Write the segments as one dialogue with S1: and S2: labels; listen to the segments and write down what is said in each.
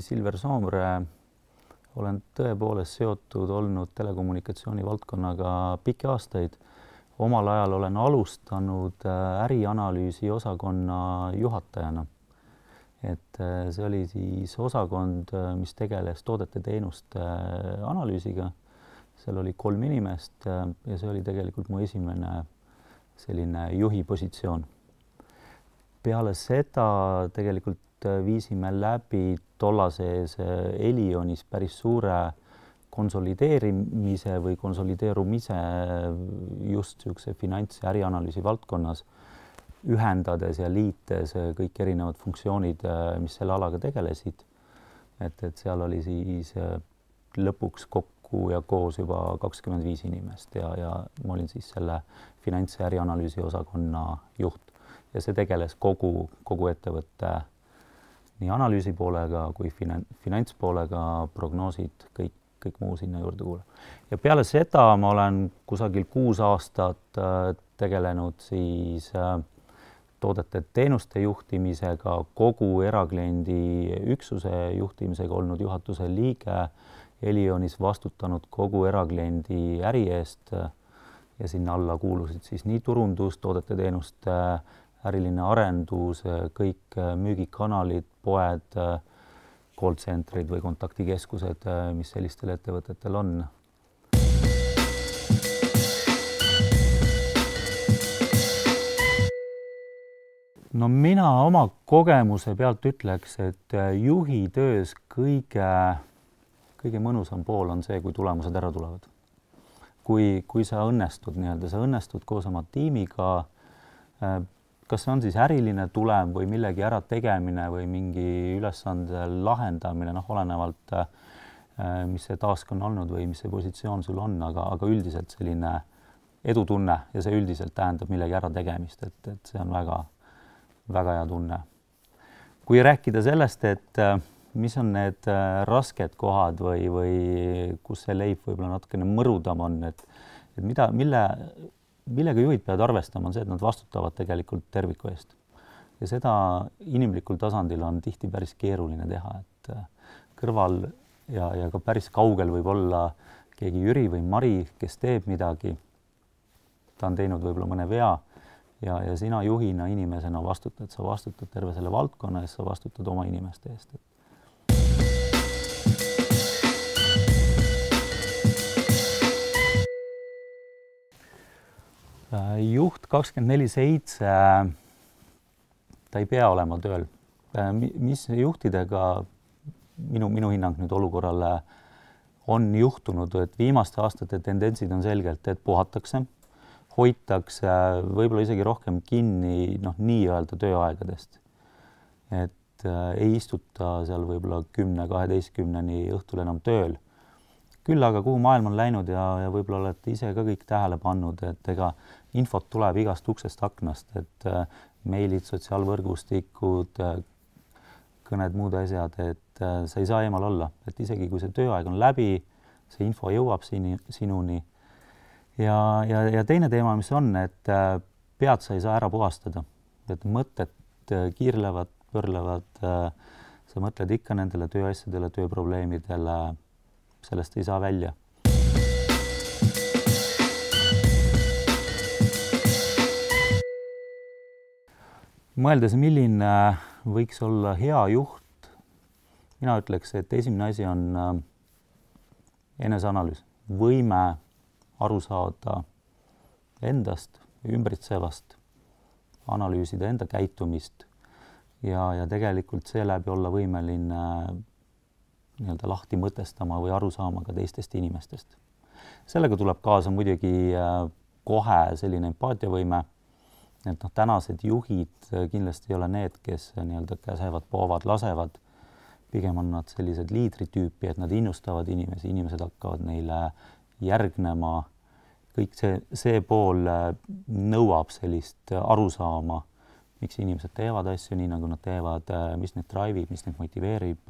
S1: Silver Soomre, olen tõepoolest seotud olnud telekommunikatsiooni valdkonnaga pikki aastaid. Omal ajal olen alustanud ärianalüüsi osakonna juhatajana. Et see oli siis osakond, mis tegeles toodete teenuste analüüsiga. Seal oli 3 inimest ja see oli tegelikult mu esimene selline juhi positsioon. Peale seda tegelikult viisime läbi tollases Elionis päris suure konsolideerimise või konsolideerumise just niisuguse finants- ja ärianalüüsi valdkonnas, ühendades ja liites kõik erinevad funktsioonid, mis selle alaga tegelesid. Et seal oli siis lõpuks kokku ja koos juba 25 inimest ja ma olin siis selle finants- ja ärianalüüsi osakonna juht. Ja see tegeles kogu ettevõtte nii analüüsi poolega kui finantspoolega, prognoosid, kõik muu sinna juurde kuulub. Ja peale seda ma olen kusagil 6 aastat tegelenud siis toodete teenuste juhtimisega, kogu erakliendi üksuse juhtimisega, olnud juhatuse liige, Elionis vastutanud kogu erakliendi äri eest ja sinna alla kuulusid siis nii turundus, toodete teenuste, äriline arendus, kõik müügikanalid, poed, call centrid või kontaktikeskused, mis sellistel ettevõtetel on. No mina oma kogemuse pealt ütleks, et juhi töös kõige mõnusam pool on see, kui tulemused ära tulevad. Kui sa õnnestud sa õnnestud koos oma tiimiga, kas see on siis äriline tulem või millegi ära tegemine või mingi ülesande lahendamine, olenevalt, mis see task on olnud või mis see positsioon sul on, aga üldiselt selline edutunne ja see üldiselt tähendab millegi ära tegemist, et see on väga hea tunne. Kui rääkida sellest, et mis on need rasked kohad või kus see leib võib-olla natukene mõrudam on, et millega juhid peavad arvestama, on see, et nad vastutavad tegelikult terviku eest. Ja seda inimlikul tasandil on tihti päris keeruline teha, et kõrval ja ka päris kaugel võib olla keegi Jüri või Mari, kes teeb midagi, ta on teinud võib-olla mõne vea ja sina juhina inimesena vastutad, sa vastutad terve selle valdkonna eest, sa vastutad oma inimeste eest. Juht 24/7, ta ei pea olema tööl. Mis juhtidega minu hinnang nüüd olukorrale on juhtunud, et viimaste aastate tendentsid on selgelt, et puhatakse, hoitakse võib-olla isegi rohkem kinni nii-öelda tööaegadest. Et ei istuta seal võib-olla 10-12-ni õhtul enam tööl. Küll aga kuhu maailm on läinud ja võib-olla olete ise ka kõik tähele pannud, et ega infot tuleb igast uksest aknast, et meilid, sotsiaalvõrgustikud, kõned, muud asjad, et sa ei saa eemal olla, et isegi kui see tööaeg on läbi, see info jõuab sinuni. Ja teine teema, mis on, et pead sa ei saa ära puhastada, et mõtted kiirlevad, pörlevad, sa mõtled ikka nendele tööasjadele, tööprobleemidele, sellest ei saa välja. Mõeldes, milline võiks olla hea juht, mina ütleks, et esimene asi on eneseanalüüs, võime aru saada endast, ümbritsevast, analüüsida enda käitumist ja tegelikult seeläbi olla võimeline lahti mõtestama või aru saama ka teistest inimestest. Sellega tuleb kaasa muidugi kohe selline empaatiavõime, et tänased juhid kindlasti ei ole need, kes käsevad, poovad, lasevad. Pigem on nad sellised liidritüüpi, et nad innustavad inimesi, inimesed hakkavad neile järgnema. Kõik see pool nõuab sellist arusaama, miks inimesed teevad asju nii, nagu nad teevad, mis neid drive'ib, mis neid motiveerib.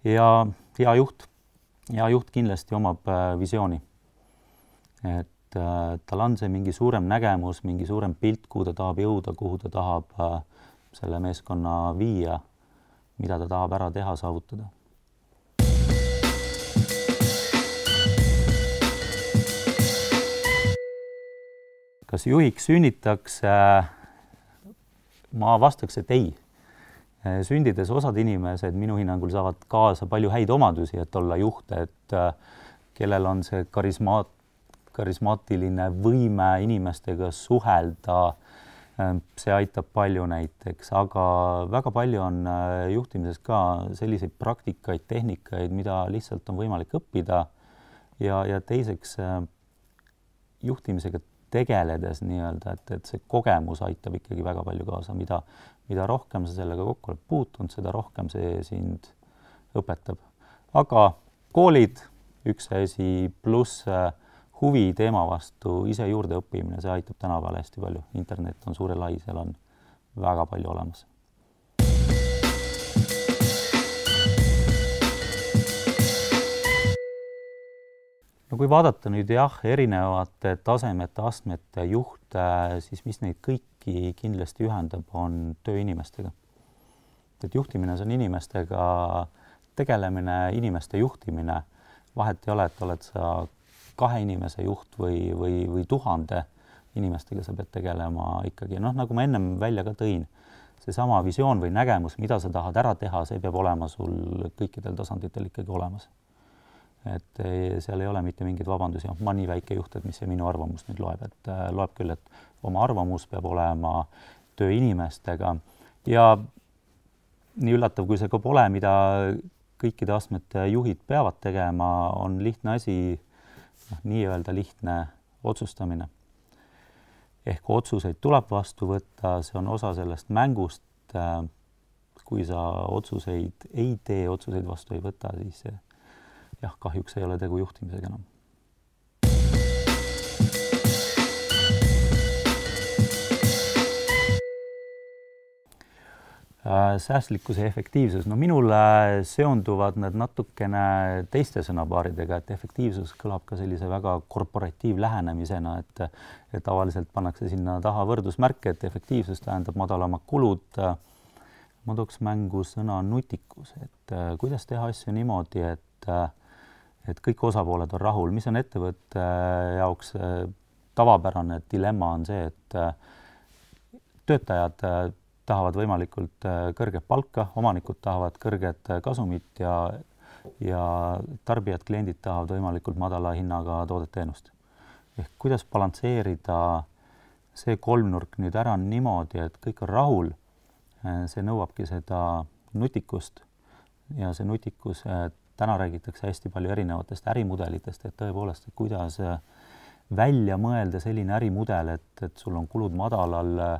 S1: Ja hea juht kindlasti omab visiooni, et tal on see mingi suurem nägemus, mingi suurem pilt, kuhu ta tahab jõuda, kuhu ta tahab selle meeskonna viia mida ta tahab ära teha, saavutada. Kas juhiks sünnitakse? Ma vastaks, et ei. Sündides osad inimesed minu hinnangul saavad kaasa palju häid omadusi, et olla juht, et kellel on see karismaatiline võime inimestega suhelda, see aitab palju näiteks, aga väga palju on juhtimises ka selliseid praktikaid, tehnikaid, mida lihtsalt on võimalik õppida ja teiseks juhtimisega tegeledes nii-öelda, et see kogemus aitab ikkagi väga palju kaasa, mida rohkem sa sellega kokku oled puutunud, seda rohkem see sind õpetab. Aga koolid, üks asi, pluss huvi teema vastu, ise juurde õppimine, see aitab tänapäeval hästi palju. Internet on suure lai, seal on väga palju olemas. No kui vaadata nüüd erinevate tasemete, astmete juhte, siis mis neid kõiki kindlasti ühendab, on töö inimestega. Et juhtimine on inimestega tegelemine, inimeste juhtimine. Vahet ei ole, et oled sa 2 inimese juht või 1000 inimestega sa pead tegelema ikkagi. Nagu ma ennem välja ka tõin, seesama visioon või nägemus, mida sa tahad ära teha, see peab olema sul kõikidel tasanditel ikkagi olemas. Et seal ei ole mitte mingeid vabandusi, ma nii väike juht, et mis see minu arvamus nüüd loeb, et loeb küll, et oma arvamus peab olema töö inimestega ja nii üllatav, kui see ka pole, mida kõikide astmete juhid peavad tegema, on lihtne asi, nii-öelda lihtne otsustamine. Ehk otsuseid tuleb vastu võtta, see on osa sellest mängust. Kui sa otsuseid ei tee, otsuseid vastu ei võta, siis kahjuks ei ole tegu juhtimisega enam. Säästlikkus ja efektiivsus. Minul seonduvad need natukene teiste sõnapaaridega, et efektiivsus kõlab ka sellise väga korporatiivlähenemisena, et tavaliselt pannakse sinna taha võrdusmärke, et efektiivsus tähendab madalamad kulud. Ma tooks mängu sõna nutikus, et kuidas teha asju niimoodi, et kõik osapooled on rahul. Mis on ettevõtte jaoks tavapärane dilemma on see, et töötajad tahavad võimalikult kõrget palka, omanikud tahavad kõrget kasumit ja tarbijad, kliendid tahavad võimalikult madala hinnaga toodet-teenust. Ehk kuidas balansseerida see kolmnurk nüüd ära niimoodi, et kõik on rahul, see nõuabki seda nutikust ja see nutikus, täna räägitakse hästi palju erinevatest ärimudelitest, et tõepoolest, et kuidas välja mõelda selline ärimudel, et sul on kulud madalal,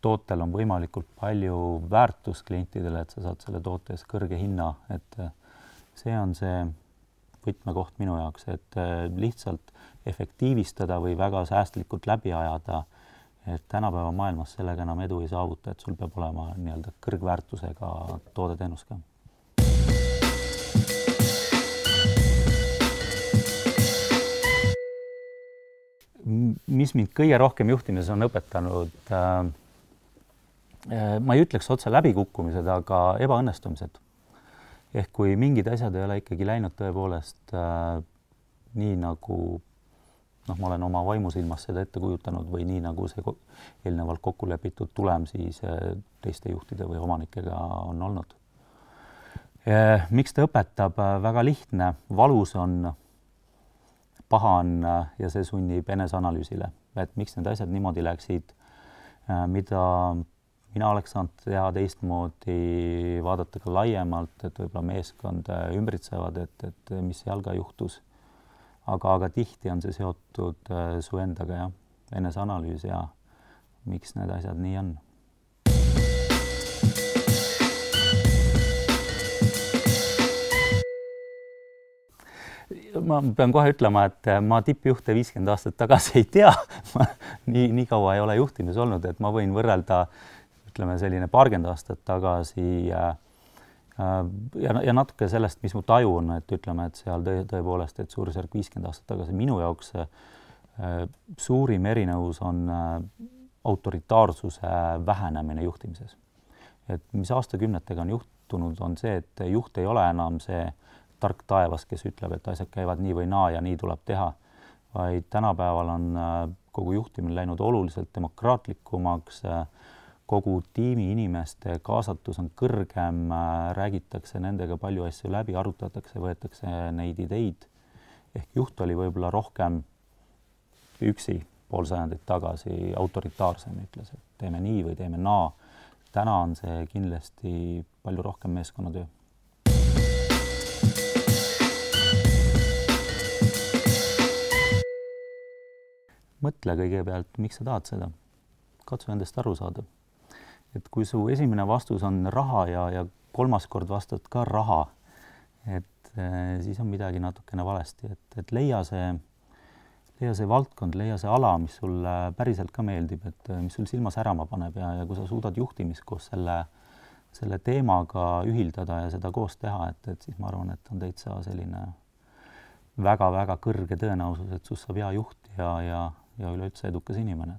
S1: tootel on võimalikult palju väärtust klientidele, et sa saad selle toote eest kõrge hinna, et see on see võtmekoht minu jaoks, et lihtsalt efektiivistada või väga säästlikult läbi ajada, et tänapäeva maailmas sellega enam edu ei saavuta, et sul peab olema nii-öelda kõrgväärtusega toode-teenus ka. Mis mind kõige rohkem juhtimises on õpetanud, ma ei ütleks otse läbikukkumised, aga ebaõnnestumised. Ehk kui mingid asjad ei ole ikkagi läinud tõepoolest nii nagu ma olen oma vaimusilmas seda ette kujutanud või nii nagu see eelnevalt kokku lepitud tulem siis teiste juhtide või omanikega on olnud. Miks ta õpetab? Väga lihtne, valus on, paha on ja see sunnib eneseanalüüsile, et miks need asjad niimoodi läksid, mida mina oleks saanud teha teistmoodi, vaadata ka laiemalt, et võib-olla meeskond ümbritsevad, et mis seal ka juhtus. Aga tihti on see seotud su endaga ja eneseanalüüs ja miks need asjad nii on. Ma pean kohe ütlema, et ma tippjuhte 50 aastat tagasi ei tea. Nii kaua ei ole juhtimis olnud, et ma võin võrrelda, ütleme selline 20 aastat tagasi ja natuke sellest, mis mu taju on, et ütleme, et seal tõepoolest, et suurusjärk 50 aastat tagasi minu jaoks suurim erinevus on autoritaarsuse vähenemine juhtimises. Et mis aastakümnetega on muutunud, on see, et juht ei ole enam see tark taevas, kes ütleb, et asjad käivad nii või naa ja nii tuleb teha, vaid tänapäeval on kogu juhtimine läinud oluliselt demokraatlikumaks, kogu tiimi inimeste kaasatus on kõrgem, räägitakse nendega palju asju läbi, arutatakse, võetakse neid ideid. Ehk juht oli võib-olla rohkem üksi pool sajandit tagasi autoritaarsem, ütles, et teeme nii või teeme naa. Täna on see kindlasti palju rohkem meeskonnatöö. Mõtle kõigepealt, miks sa tahad seda. Katsu endast aru saada. Et kui su esimene vastus on raha ja kolmas kord vastad ka raha, et siis on midagi natukene valesti. Et leia see valdkond, leia see ala, mis sulle päriselt ka meeldib, et mis sul silma särama paneb ja kui sa suudad juhtimist koos selle teemaga ühildada ja seda koos teha, et siis ma arvan, et on täitsa selline väga-väga kõrge tõenäosus, et sust saab hea juht ja üleüldse edukas inimene.